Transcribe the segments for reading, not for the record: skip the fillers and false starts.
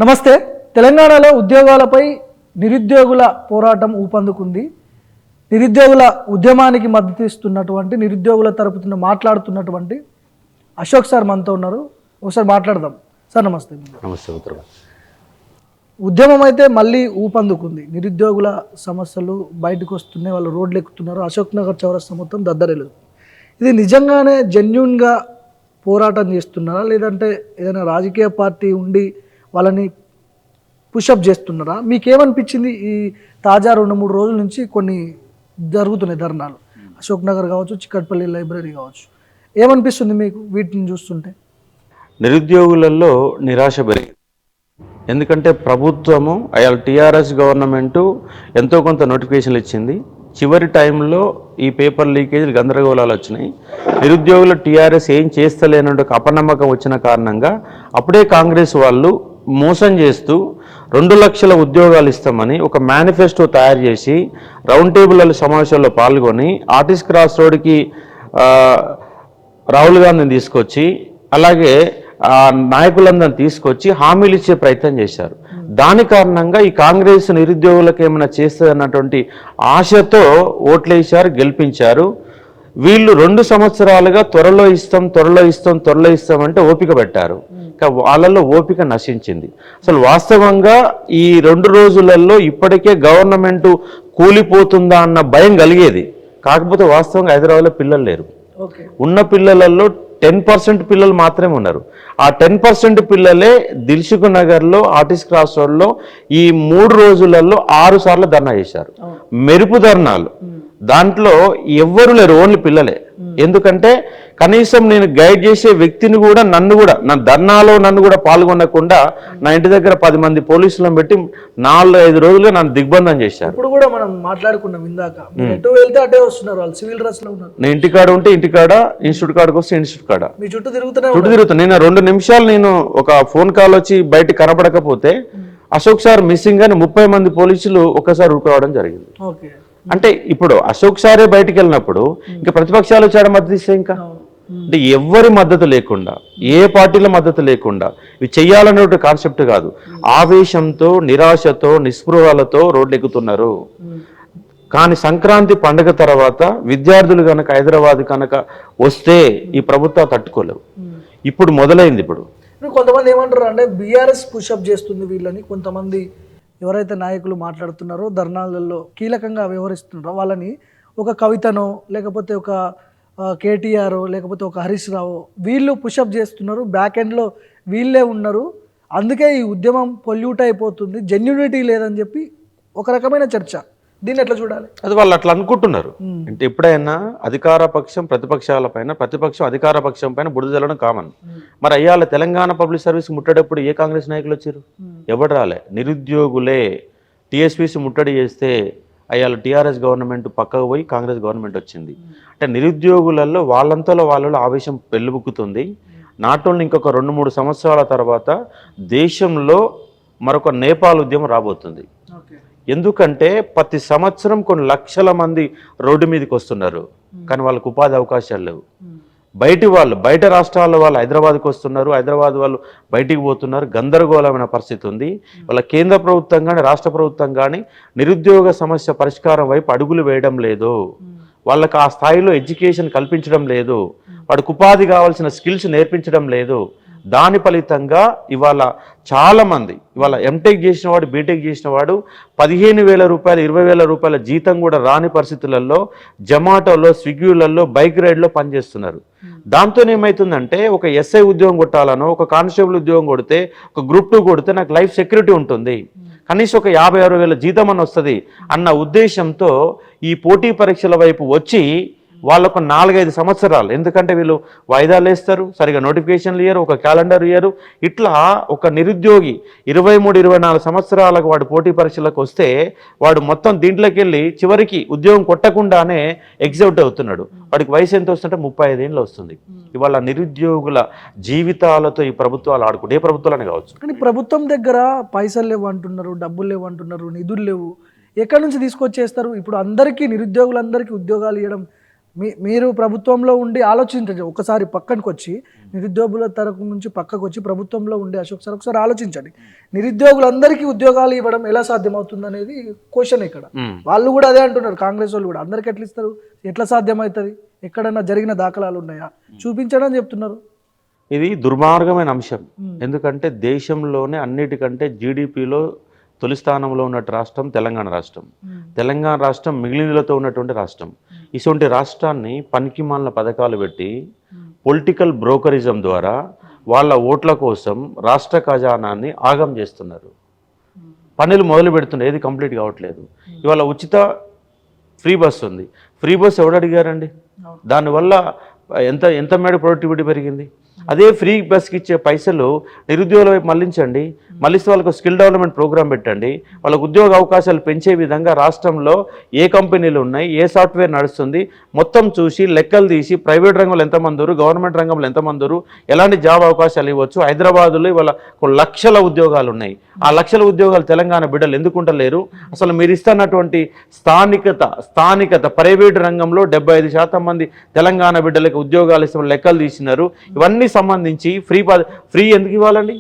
నమస్తే. తెలంగాణలో ఉద్యోగాలపై నిరుద్యోగుల పోరాటం ఊపందుకుంది. నిరుద్యోగుల ఉద్యమానికి మద్దతు ఇస్తున్నటువంటి నిరుద్యోగుల తరపున మాట్లాడుతున్నటువంటి అశోక్ సార్ మనతో ఉన్నారు. ఒకసారి మాట్లాడదాం. సార్ నమస్తే. నమస్తే మిత్రులు. ఉద్యమం అయితే మళ్ళీ ఊపందుకుంది. నిరుద్యోగుల సమస్యలు బయటకు వస్తున్నాయి, వాళ్ళు రోడ్లు ఎక్కుతున్నారు. అశోక్ నగర్ చౌరస్తా మొత్తం దద్దరిల్లు. ఇది నిజంగానే జెన్యూన్గా పోరాటం చేస్తున్నారా, లేదంటే ఏదైనా రాజకీయ పార్టీ ఉండి వాళ్ళని పుషప్ చేస్తున్నారా? మీకేమనిపించింది? ఈ తాజా 2-3 రోజుల నుంచి కొన్ని జరుగుతున్నాయి ధర్నాలు, అశోక్ నగర్ కావచ్చు, చిక్కట్పల్లి లైబ్రరీ కావచ్చు. ఏమనిపిస్తుంది మీకు వీటిని చూస్తుంటే? నిరుద్యోగులలో నిరాశ పెరిగింది. ఎందుకంటే ప్రభుత్వము అయాల టీఆర్ఎస్ గవర్నమెంటు ఎంతో కొంత నోటిఫికేషన్లు ఇచ్చింది. చివరి టైంలో ఈ పేపర్ లీకేజీలు గందరగోళాలు వచ్చినాయి. నిరుద్యోగులు టీఆర్ఎస్ ఏం చేస్తలేని ఒక అపనమ్మకం వచ్చిన కారణంగా అప్పుడే కాంగ్రెస్ వాళ్ళు మోసం చేస్తూ 2 లక్షల ఉద్యోగాలు ఇస్తామని ఒక మేనిఫెస్టో తయారు చేసి రౌండ్ టేబుల్ సమావేశాల్లో పాల్గొని ఆర్టిస్ట్ క్రాస్ రోడ్కి రాహుల్ గాంధీని తీసుకొచ్చి అలాగే నాయకులందరినీ తీసుకొచ్చి హామీలు ఇచ్చే ప్రయత్నం చేశారు. దాని కారణంగా ఈ కాంగ్రెస్ నిరుద్యోగులకు ఏమైనా చేస్తుంది అన్నటువంటి ఆశతో ఓట్లేశారు, గెలిపించారు. వీళ్ళు 2 సంవత్సరాలుగా త్వరలో ఇస్తాం అంటే ఓపిక పెట్టారు. వాళ్ళల్లో ఓపిక నశించింది. అసలు వాస్తవంగా ఈ 2 రోజులలో ఇప్పటికే గవర్నమెంట్ కూలిపోతుందా అన్న భయం కలిగేది. కాకపోతే వాస్తవంగా హైదరాబాద్లో పిల్లలు లేరు. ఉన్న పిల్లలలో 10% పిల్లలు మాత్రమే ఉన్నారు. ఆ 10% పిల్లలే దిల్సుఖ్ నగర్లో ఆర్టిస్ట్ క్రాస్ రోడ్లో ఈ 3 రోజులలో 6 సార్లు ధర్నా చేశారు. మెరుపు ధర్నాలు. దాంట్లో ఎవ్వరు లేరు, ఓన్లీ పిల్లలే. ఎందుకంటే కనీసం నేను గైడ్ చేసే వ్యక్తిని కూడా నన్ను కూడా పాల్గొనకుండా నా ఇంటి దగ్గర 10 మంది పోలీసులను పెట్టి 4-5 రోజులుగా నన్ను దిగ్బంధం చేశారు. ఇప్పుడు కూడా మనం మాట్లాడుకున్నాం ఇందాక, ఎటు వెళ్తే అటే వస్తున్నారు వాళ్ళు, సివిల్ డ్రెస్ లో ఉన్నారు. నేను ఇంటికాడ ఉంటే ఇంటికాడ, ఇన్స్టిట్యూట్ కాడకు వస్తే ఇన్స్టిట్యూట్ కాడ మీ చుట్టూ తిరుగుతున్నా. నేను 2 నిమిషాలు నేను ఒక ఫోన్ కాల్ వచ్చి బయట కనపడకపోతే అశోక్ సార్ మిస్సింగ్ అని 30 మంది పోలీసులు ఒక్కసారి ఊరుకోవడం జరిగింది. అంటే ఇప్పుడు అశోక్ సారే బయటికి వెళ్ళినప్పుడు ఇంకా ప్రతిపక్షాలు వచ్చాడ మద్దతు ఇస్తే ఇంకా అంటే ఎవరి మద్దతు లేకుండా, ఏ పార్టీల మద్దతు లేకుండా ఇవి చెయ్యాలనే కాన్సెప్ట్ కాదు, ఆవేశంతో, నిరాశతో, నిస్పృహలతో రోడ్లు ఎక్కుతున్నారు. కానీ సంక్రాంతి పండుగ తర్వాత విద్యార్థులు కనుక హైదరాబాద్ కనుక వస్తే ఈ ప్రభుత్వం తట్టుకోలేవు. ఇప్పుడు మొదలైంది. ఇప్పుడు కొంతమంది ఏమంటారు అంటే బీఆర్ఎస్ పుషప్ చేస్తుంది వీళ్ళని. కొంతమంది ఎవరైతే నాయకులు మాట్లాడుతున్నారో, ధర్నాలలో కీలకంగా వ్యవహరిస్తున్నారో వాళ్ళని ఒక కవితనో, లేకపోతే ఒక కేటీఆర్, లేకపోతే ఒక హరీష్ రావు, వీళ్ళు పుషప్ చేస్తున్నారు. బ్యాక్ ఎండ్లో వీళ్ళే ఉన్నారు. అందుకే ఈ ఉద్యమం పొల్యూట్ అయిపోతుంది, జెన్యూనిటీ లేదని చెప్పి ఒక రకమైన చర్చ. దీన్ని ఎట్లా చూడాలి? అది వాళ్ళు అట్లా అనుకుంటున్నారు. అంటే ఎప్పుడైనా అధికార పక్షం ప్రతిపక్షాల పైన, ప్రతిపక్షం అధికార పక్షం పైన బురద జల్లడం కామన్. మరి అయ్యాల తెలంగాణ పబ్లిక్ సర్వీస్ ముట్టడప్పుడు ఏ కాంగ్రెస్ నాయకులు వచ్చారు? ఎవరు రాలే. నిరుద్యోగులే టీఎస్పీసీ ముట్టడి చేస్తే అయ్యాల టీఆర్ఎస్ గవర్నమెంట్ పక్కకు పోయి కాంగ్రెస్ గవర్నమెంట్ వచ్చింది. అంటే నిరుద్యోగులలో వాళ్ళంతలో వాళ్ళలో ఆవేశం పెళ్ళుబుక్కుతుంది. నాట్ ఓన్లీ ఇంకొక 2-3 సంవత్సరాల తర్వాత దేశంలో మరొక నేపాల్ ఉద్యమం రాబోతుంది. ఎందుకంటే ప్రతి సంవత్సరం కొన్ని లక్షల మంది రోడ్డు మీదకి వస్తున్నారు, కానీ వాళ్ళకు ఉపాధి అవకాశాలు లేవు. బయట రాష్ట్రాల వాళ్ళు హైదరాబాద్కి వస్తున్నారు, హైదరాబాద్ వాళ్ళు బయటికి పోతున్నారు. గందరగోళమైన పరిస్థితి ఉంది. వాళ్ళ కేంద్ర ప్రభుత్వం కానీ రాష్ట్ర ప్రభుత్వం కానీ నిరుద్యోగ సమస్య పరిష్కారం వైపు అడుగులు వేయడం లేదు. వాళ్ళకి ఆ స్థాయిలో ఎడ్యుకేషన్ కల్పించడం లేదు. వాడికి ఉపాధి కావాల్సిన స్కిల్స్ నేర్పించడం లేదు. దాని ఫలితంగా ఇవాళ చాలామంది, ఇవాళ ఎంటెక్ చేసిన వాడు, బీటెక్ చేసిన వాడు 15,000 రూపాయలు 20,000 రూపాయల జీతం కూడా రాని పరిస్థితులలో జొమాటోలో, స్విగ్గీలలో, బైక్ రైడ్లో పనిచేస్తున్నారు. దాంతో ఏమవుతుందంటే ఒక ఎస్ఐ ఉద్యోగం కొట్టాలనో, ఒక కానిస్టేబుల్ ఉద్యోగం కొడితే, ఒక గ్రూప్ 2 కొడితే నాకు లైఫ్ సెక్యూరిటీ ఉంటుంది, కనీసం ఒక 50,000-60,000 జీతం అని వస్తుంది అన్న ఉద్దేశంతో ఈ పోటీ పరీక్షల వైపు వచ్చి వాళ్ళొక 4-5 సంవత్సరాలు, ఎందుకంటే వీళ్ళు వాయిదాలు వేస్తారు, సరిగా నోటిఫికేషన్లు ఇయ్యరు, ఒక క్యాలెండర్ ఇయ్యరు. ఇట్లా ఒక నిరుద్యోగి 23-24 సంవత్సరాలకు వాడు పోటీ పరీక్షలకు వస్తే వాడు మొత్తం దీంట్లోకి వెళ్ళి చివరికి ఉద్యోగం కొట్టకుండానే ఎగ్జిట్ అవుతున్నాడు. వాడికి వయసు ఎంత వస్తుంటే 35 ఏళ్ళు వస్తుంది. ఇవాళ నిరుద్యోగుల జీవితాలతో ఈ ప్రభుత్వాలు ఆడుకుంటే, ఏ ప్రభుత్వాలని కావచ్చు, కానీ ప్రభుత్వం దగ్గర పైసలు లేవు అంటున్నారు, డబ్బులు లేవు అంటున్నారు, నిధులు లేవు. ఎక్కడి నుంచి తీసుకొచ్చేస్తారు? ఇప్పుడు అందరికీ, నిరుద్యోగులందరికీ ఉద్యోగాలు ఇవ్వడం మీరు ప్రభుత్వంలో ఉండి ఆలోచించండి, ఒకసారి పక్కనకి వచ్చి నిరుద్యోగుల తరపు నుంచి పక్కకు వచ్చి ప్రభుత్వంలో ఉండి అశోక్ సార్ ఒకసారి ఆలోచించండి. నిరుద్యోగులందరికీ ఉద్యోగాలు ఇవ్వడం ఎలా సాధ్యమవుతుంది అనేది క్వశ్చన్ ఇక్కడ. వాళ్ళు కూడా అదే అంటున్నారు, కాంగ్రెస్ వాళ్ళు కూడా. అందరికి ఎట్లా ఇస్తారు, ఎట్లా సాధ్యమవుతుంది, ఎక్కడన్నా జరిగిన దాఖలాలు ఉన్నాయా చూపించడం చెప్తున్నారు. ఇది దుర్మార్గమైన అంశం. ఎందుకంటే దేశంలోనే అన్నిటికంటే జీడిపిలో తొలి స్థానంలో ఉన్న రాష్ట్రం తెలంగాణ రాష్ట్రం. తెలంగాణ రాష్ట్రం మిగిలినలతో ఉన్నటువంటి రాష్ట్రం. ఇటువంటి రాష్ట్రాన్ని పనికిమాలిన పథకాలు పెట్టి పొలిటికల్ బ్రోకరిజం ద్వారా వాళ్ళ ఓట్ల కోసం రాష్ట్ర ఖజానాన్ని ఆగం చేస్తున్నారు. పనులు మొదలు పెడుతున్నారు, ఏది కంప్లీట్ కావట్లేదు. ఇవాళ ఉచిత ఫ్రీ బస్ ఉంది. ఫ్రీ బస్ ఎవడు అడిగారండి? దానివల్ల ఎంత మేడ ప్రొడక్టివిటీ పెరిగింది. అదే ఫ్రీ బస్కి ఇచ్చే పైసలు నిరుద్యోగుల వైపు మళ్లించండి. మళ్ళిస్తే వాళ్ళకు స్కిల్ డెవలప్మెంట్ ప్రోగ్రామ్ పెట్టండి. వాళ్ళకు ఉద్యోగ అవకాశాలు పెంచే విధంగా రాష్ట్రంలో ఏ కంపెనీలు ఉన్నాయి, ఏ సాఫ్ట్వేర్ నడుస్తుంది మొత్తం చూసి లెక్కలు తీసి ప్రైవేట్ రంగంలో ఎంతమంది, గవర్నమెంట్ రంగంలో ఎంతమంది, ఎలాంటి జాబ్ అవకాశాలు ఇవ్వచ్చు. హైదరాబాద్లో ఇవాళ లక్షల ఉద్యోగాలు ఉన్నాయి. ఆ లక్షల ఉద్యోగాలు తెలంగాణ బిడ్డలు ఎందుకుంటలేరు? అసలు మీరు ఇస్తున్నటువంటి స్థానికత ప్రైవేట్ రంగంలో 75% మంది తెలంగాణ బిడ్డలకు ఉద్యోగాలు ఇస్తామని లెక్కలు తీసినారు. ఇవన్నీ సంబంధించి ఫ్రీ ఎందుకు ఇవ్వాలండి?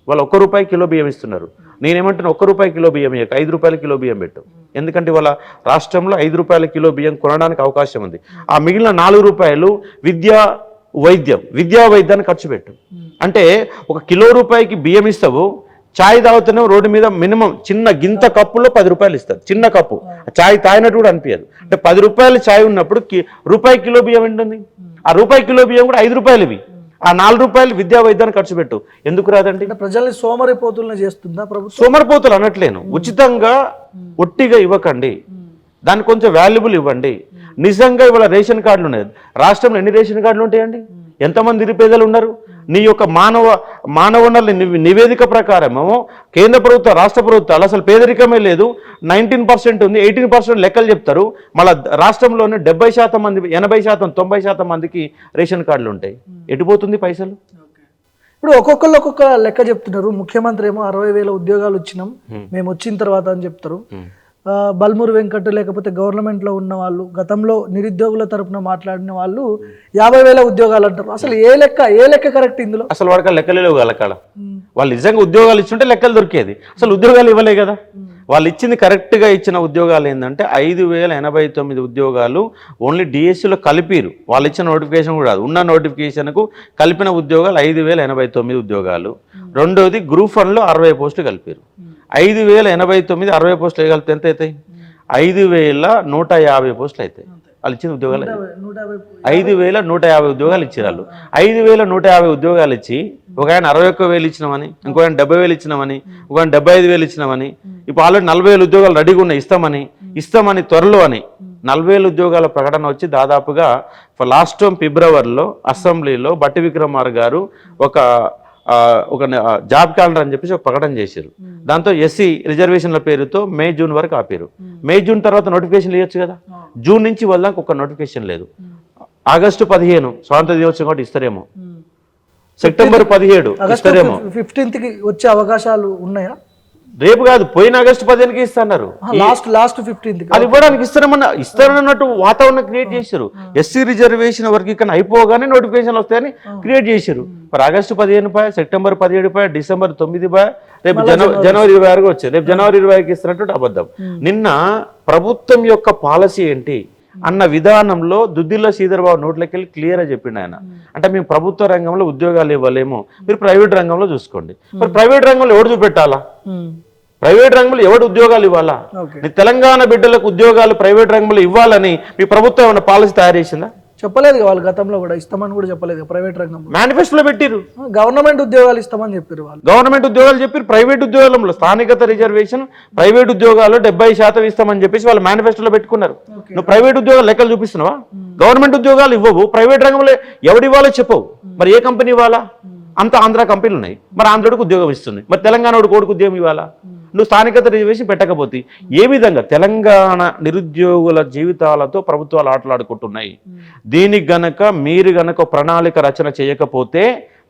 వాళ్ళు ₹1 కిలో బియ్యం ఇస్తున్నారు. నేనేమంటున్నా, ₹1 కిలో బియ్యం ఇవ్వక ₹5 కిలో బియ్యం పెట్టు. ఎందుకంటే వాళ్ళ రాష్ట్రంలో ₹5 కిలో బియ్యం కొనడానికి అవకాశం ఉంది. ఆ మిగిలిన ₹4 విద్యా వైద్యాన్ని ఖర్చు పెట్టు. అంటే ₹1 కి బియ్యం ఇస్తావు, ఛాయ్ తాగుతున్నావు రోడ్డు మీద, మినిమం చిన్న గింత కప్పులో ₹10 ఇస్తారు. చిన్న కప్పు ఛాయ్ తాగినట్టు కూడా అనిపించదు. అంటే ₹10 ఛాయ్ ఉన్నప్పుడు ₹1 కిలో బియ్యం ఉంటుంది. ఆ ₹1 కిలో బియ్యం కూడా ₹5 ఇవి. ఆ ₹4 విద్యా వైద్యాన్ని ఖర్చు పెట్టు. ఎందుకు రాదండి? ప్రజల్ని సోమరిపోతులను చేస్తుందా ప్రభుత్వం? సోమరిపోతులు అనట్లేను, ఉచితంగా ఒట్టిగా ఇవ్వకండి, దానికి కొంచెం వాల్యుబుల్ ఇవ్వండి. నిజంగా ఇవాళ రేషన్ కార్డులు ఉన్నాయి. రాష్ట్రంలో ఎన్ని రేషన్ కార్డులు ఉంటాయండి? ఎంతమంది నిరుపేదలు ఉన్నారు? నీ యొక్క మానవ వనరుల నివేదిక ప్రకారము కేంద్ర ప్రభుత్వ రాష్ట్ర ప్రభుత్వాలు అసలు పేదరికమే లేదు. 19% ఉంది, 18% లెక్కలు చెప్తారు. మళ్ళీ రాష్ట్రంలోనే 70% మంది, 80%, 90% మందికి రేషన్ కార్డులు ఉంటాయి. ఎటుపోతుంది పైసలు? ఇప్పుడు ఒక్కొక్క లెక్క చెప్తున్నారు. ముఖ్యమంత్రి ఏమో 60,000 ఉద్యోగాలు ఇచ్చినాం మేము వచ్చిన తర్వాత అని చెప్తారు. బల్మూరు వెంకట్ లేకపోతే గవర్నమెంట్లో ఉన్న వాళ్ళు, గతంలో నిరుద్యోగుల తరపున మాట్లాడిన వాళ్ళు 50,000 ఉద్యోగాలు అంటారు. అసలు ఏ లెక్క కరెక్ట్ ఇందులో? అసలు వాడికి లెక్కలు లేవు వాళ్ళ. వాళ్ళు నిజంగా ఉద్యోగాలు ఇచ్చుంటే లెక్కలు దొరికేది. అసలు ఉద్యోగాలు ఇవ్వలే కదా. వాళ్ళు ఇచ్చింది కరెక్ట్గా ఇచ్చిన ఉద్యోగాలు ఏంటంటే 5,089 ఉద్యోగాలు ఓన్లీ డిఎస్సిలో కలిపిరు. వాళ్ళు ఇచ్చిన నోటిఫికేషన్ కూడా కాదు, ఉన్న నోటిఫికేషన్కు కలిపిన ఉద్యోగాలు 5,089 ఉద్యోగాలు. రెండోది గ్రూప్ 1లో 60 పోస్టులు కలిపారు. 5,089 60 పోస్టులు కలిపితే ఎంత అవుతాయి? 5,150 పోస్టులు అవుతాయి. వాళ్ళు ఇచ్చిన ఉద్యోగాలు 5,150 ఉద్యోగాలు ఇచ్చారు. వాళ్ళు 5,150 ఉద్యోగాలు ఇచ్చి ఒక ఆయన 61,000 ఇచ్చినామని, ఇంకో ఆయన 70,000 ఇచ్చినామని, ఒక ఆయన 75,000 ఇచ్చినామని, ఇప్పుడు ఆల్రెడీ 40,000 ఉద్యోగాలు రెడీగా ఉన్నాయి, ఇస్తామని త్వరలో అని 40,000 ఉద్యోగాల ప్రకటన వచ్చి దాదాపుగా లాస్ట్ టైం ఫిబ్రవరిలో అసెంబ్లీలో బట్టి విక్రమార్క గారు ఒక జాబ్ క్యాలెండర్ అని చెప్పేసి ఒక ప్రకటన చేశారు. దాంతో ఎస్సీ రిజర్వేషన్ల పేరుతో మే జూన్ వరకు ఆపారు. మే జూన్ తర్వాత నోటిఫికేషన్ ఇవ్వచ్చు కదా. జూన్ నుంచి వాళ్ళకి ఒక నోటిఫికేషన్ లేదు. ఆగస్టు 15 స్వాతంత్ర దినోత్సవం కాబట్టి ఇస్తారేమో, సెప్టెంబర్ 17 ఇస్తారేమో. 15కి వచ్చే అవకాశాలు ఉన్నాయా? రేపు కాదు, పోయిన ఆగస్టు 15కి ఇస్తున్నారు. లాస్ట్ 15కి అది ఇవ్వడానికి ఇస్తారన్నట్టు వాతావరణం క్రియేట్ చేశారు. ఎస్సీ రిజర్వేషన్ వర్గీకరణ అయిపోగానే నోటిఫికేషన్ వస్తాయని క్రియేట్ చేశారు. మరి ఆగస్టు 15 సెప్టెంబర్ 17 డిసెంబర్ 9 రేపు జనవరి 26 వచ్చారు. రేపు జనవరి 25కి ఇస్తున్నట్టు అబద్ధం. నిన్న ప్రభుత్వం యొక్క పాలసీ ఏంటి అన్న విధానంలో దుద్దిల్ల శ్రీధర్బాబు నోట్లకి వెళ్ళి క్లియర్గా చెప్పిండు ఆయన. అంటే మేము ప్రభుత్వ రంగంలో ఉద్యోగాలు ఇవ్వలేము, మీరు ప్రైవేట్ రంగంలో చూసుకోండి. మరి ప్రైవేట్ రంగంలో ఎవరు చూపెట్టాలా? ప్రైవేట్ రంగంలో ఎవరు ఉద్యోగాలు ఇవ్వాలా? తెలంగాణ బిడ్డలకు ఉద్యోగాలు ప్రైవేట్ రంగంలో ఇవ్వాలని మీ ప్రభుత్వం ఏమైనా పాలసీ తయారు చేసిందా? చెప్పలేదు. వాళ్ళు గతంలో కూడా ఇస్తామని కూడా చెప్పలేదు. ప్రైవేట్ రంగంలో మేనిఫెస్టోలో పెట్టిరు, గవర్నమెంట్ ఉద్యోగాలు ఇస్తామని చెప్పారు. వాళ్ళు గవర్నమెంట్ ఉద్యోగాలు చెప్పారు, ప్రైవేట్ ఉద్యోగాలలో స్థానికత రిజర్వేషన్ ప్రైవేట్ ఉద్యోగాలు 70% ఇస్తామని చెప్పేసి వాళ్ళు మేనిఫెస్టోలో పెట్టుకున్నారు. నువ్వు ప్రైవేట్ ఉద్యోగాలు లెక్కలు చూపిస్తున్నావా? గవర్నమెంట్ ఉద్యోగాలు ఇవ్వవు, ప్రైవేట్ రంగంలో ఎవడు ఇవ్వాలో చెప్పవు. మరి ఏ కంపెనీ ఇవ్వాలా? అంత ఆంధ్ర కంపెనీలు ఉన్నాయి, మరి ఆంధ్రుడికి ఉద్యోగం ఇస్తుంది. మరి తెలంగాణ కోడికి ఉద్యోగం ఇవ్వాలా? నువ్వు స్థానికత రిజర్వేషన్ పెట్టకపోతే ఏ విధంగా? తెలంగాణ నిరుద్యోగుల జీవితాలతో ప్రభుత్వాలు ఆటలాడుకుంటున్నాయి. దీనికి మీరు గనక ప్రణాళిక రచన చేయకపోతే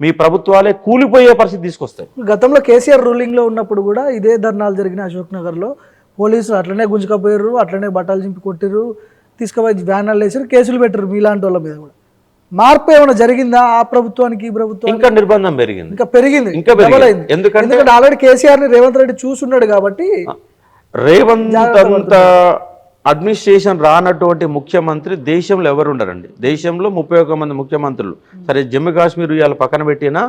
మీ ప్రభుత్వాలే కూలిపోయే పరిస్థితి తీసుకొస్తాయి. గతంలో కేసీఆర్ రూలింగ్లో ఉన్నప్పుడు కూడా ఇదే ధర్నాలు జరిగిన అశోక్ నగర్లో పోలీసులు అట్లనే గుంజుకపోయారు, అట్లనే బట్టలు చింపి కొట్టిర్రు, తీసుకుపోయి వ్యానాలు వేసారు, కేసులు పెట్టారు మీలాంటి వాళ్ళ మీద కూడా. మార్పు ఏమైనా జరిగిందా ఆ ప్రభుత్వానికి ఈ ప్రభుత్వం? ఇంకా నిర్బంధం పెరిగింది, ఇంకా పెరిగింది, ఇంకా డబల్ పెరిగింది. అయింది. ఎందుకంటే ఎందుకంటే ఆల్రెడీ కేసీఆర్ ని రేవంత్ రెడ్డి చూసున్నాడు కాబట్టి. రేవంత్ అంత అడ్మినిస్ట్రేషన్ రానటువంటి ముఖ్యమంత్రి దేశంలో ఎవరు ఉండరండి. దేశంలో 31 మంది ముఖ్యమంత్రులు, సరే జమ్మూ కాశ్మీర్ ఇవాళ పక్కన పెట్టినా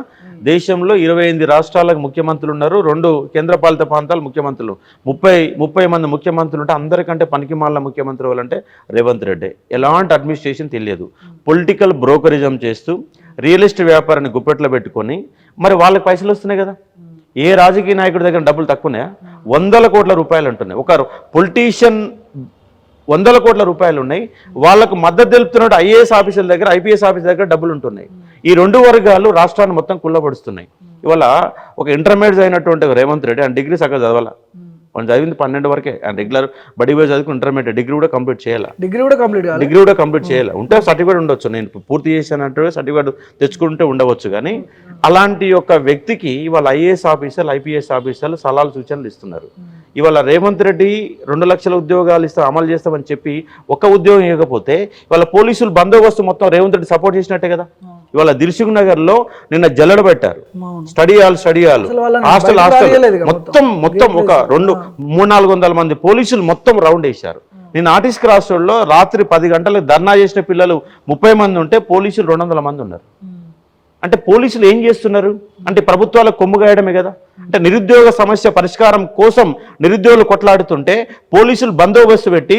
దేశంలో 28 రాష్ట్రాలకు ముఖ్యమంత్రులు ఉన్నారు, 2 కేంద్రపాలిత ప్రాంతాలు ముఖ్యమంత్రులు, 30 మంది ముఖ్యమంత్రులు ఉంటే అందరికంటే పనికిమాలిన ముఖ్యమంత్రి వాళ్ళంటే రేవంత్ రెడ్డి. ఎలాంటి అడ్మినిస్ట్రేషన్ తెలియదు, పొలిటికల్ బ్రోకరిజం చేస్తూ రియల్ ఎస్టేట్ వ్యాపారాన్ని గుప్పెట్లో పెట్టుకొని మరి వాళ్ళకి పైసలు వస్తున్నాయి కదా. ఏ రాజకీయ నాయకుడి దగ్గర డబ్బులు తక్కువనే 100 కోట్ల రూపాయలు ఉంటున్నాయి. ఒక పొలిటీషియన్ 100 కోట్ల రూపాయలు ఉన్నాయి, వాళ్ళకు మద్దతు తెలుపుతున్నట్టు ఐఏఎస్ ఆఫీసర్ల దగ్గర, ఐపీఎస్ ఆఫీసర్ దగ్గర డబ్బులు ఉంటున్నాయి. ఈ 2 వర్గాలు రాష్ట్రాన్ని మొత్తం కుళ్ళబడుస్తున్నాయి. ఇవాళ ఒక ఇంటర్మీడియట్ అయినటువంటి రేవంత్ రెడ్డి ఆయన డిగ్రీ సగం చదవాల, మనం చదివింది 12 వరకే, ఆయన రెగ్యులర్ బడి పోయి చదువుకుని ఇంటర్మీడియట్ డిగ్రీ కూడా కంప్లీట్ చేయాలి, డిగ్రీ కూడా కంప్లీట్ చేయాలి. ఉంటే సర్టిఫికేట్ ఉండొచ్చు, నేను పూర్తి చేశానంటే సర్టిఫికేట్ తెచ్చుకుంటే ఉండవచ్చు. కానీ అలాంటి యొక్క వ్యక్తికి ఇవాళ ఐఏఎస్ ఆఫీసర్లు, ఐపీఎస్ ఆఫీసర్లు సలహాలు సూచనలు ఇస్తున్నారు. ఇవాళ రేవంత్ రెడ్డి 2 లక్షల ఉద్యోగాలు ఇస్తాం, అమలు చేస్తామని చెప్పి ఒక్క ఉద్యోగం ఇవ్వకపోతే ఇవాళ పోలీసులు బందోబస్తు మొత్తం రేవంత్ రెడ్డి సపోర్ట్ చేసినట్టే కదా. ఇవాళ దిల్సుఖ్ నగర్ లో నిన్న జల్లెడ పెట్టారు, స్టడీ హాల్ హాస్టల్ మొత్తం ఒక 300-400 మంది పోలీసులు మొత్తం రౌండ్ వేశారు. నేను ఆర్టీసీ క్రాస్ రోడ్లో రాత్రి 10 గంటలకు ధర్నా చేసిన పిల్లలు 30 మంది ఉంటే పోలీసులు 200 మంది ఉన్నారు. అంటే పోలీసులు ఏం చేస్తున్నారు అంటే ప్రభుత్వాలకు కొమ్ము గాయడమే కదా. అంటే నిరుద్యోగ సమస్య పరిష్కారం కోసం నిరుద్యోగులు కొట్లాడుతుంటే పోలీసులు బందోబస్తు పెట్టి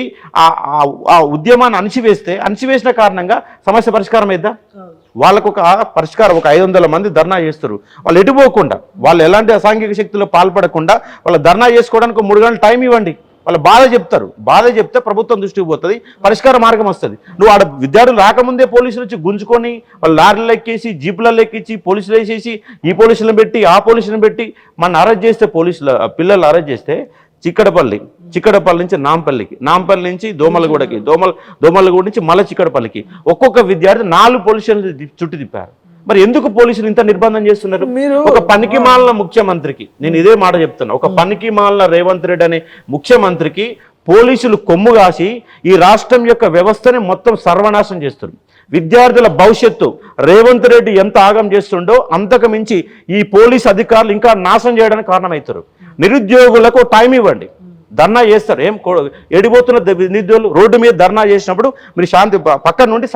ఆ ఉద్యమాన్ని అణిచివేసిన కారణంగా సమస్య పరిష్కారం అయిద్దా? వాళ్ళకు ఒక పరిష్కారం, ఒక 500 మంది ధర్నా చేస్తారు, వాళ్ళు ఎటుపోకుండా, వాళ్ళు ఎలాంటి అసాంఘిక శక్తుల్లో పాల్పడకుండా వాళ్ళ ధర్నా చేసుకోవడానికి 3 గంటలు టైం ఇవ్వండి. వాళ్ళ బాధ చెప్తే ప్రభుత్వం దృష్టికి పోతుంది, పరిష్కార మార్గం వస్తుంది. నువ్వు ఆడ విద్యార్థులు రాకముందే పోలీసులు వచ్చి గుంజుకొని వాళ్ళ లారీలు ఎక్కేసి జీపులలో ఎక్కించి పోలీసులు వేసేసి ఈ పోలీసులను పెట్టి ఆ పోలీసులను పెట్టి మన అరెస్ట్ చేస్తే, పిల్లలు అరెస్ట్ చేస్తే చిక్కడపల్లి నుంచి నాంపల్లి నుంచి దోమలగూడకి, దోమలగూడ నుంచి మళ్ళీ చిక్కడపల్లికి ఒక్కొక్క విద్యార్థి 4 పోలీసులు చుట్టి తిప్పారు. మరి ఎందుకు పోలీసులు ఇంత నిర్బంధం చేస్తున్నారు? ఒక పనికిమాలిన ముఖ్యమంత్రికి నేను ఇదే మాట చెప్తున్నా, ఒక పనికిమాలిన రేవంత్ రెడ్డి అనే ముఖ్యమంత్రికి పోలీసులు కొమ్ము కాసి ఈ రాష్ట్రం యొక్క వ్యవస్థని మొత్తం సర్వనాశనం చేస్తున్నారు. విద్యార్థుల భవిష్యత్తు రేవంత్ రెడ్డి ఎంత ఆగం చేస్తుండో అంతకు మించి ఈ పోలీస్ అధికారులు ఇంకా నాశనం చేయడానికి కారణమవుతారు. నిరుద్యోగులకు టైం ఇవ్వండి, ధర్నా చేస్తారు. ఏం ఎడిపోతున్న నిరుద్యోగులు రోడ్డు మీద ధర్నా చేసినప్పుడు మీరు శాంతి పక్కన నుండి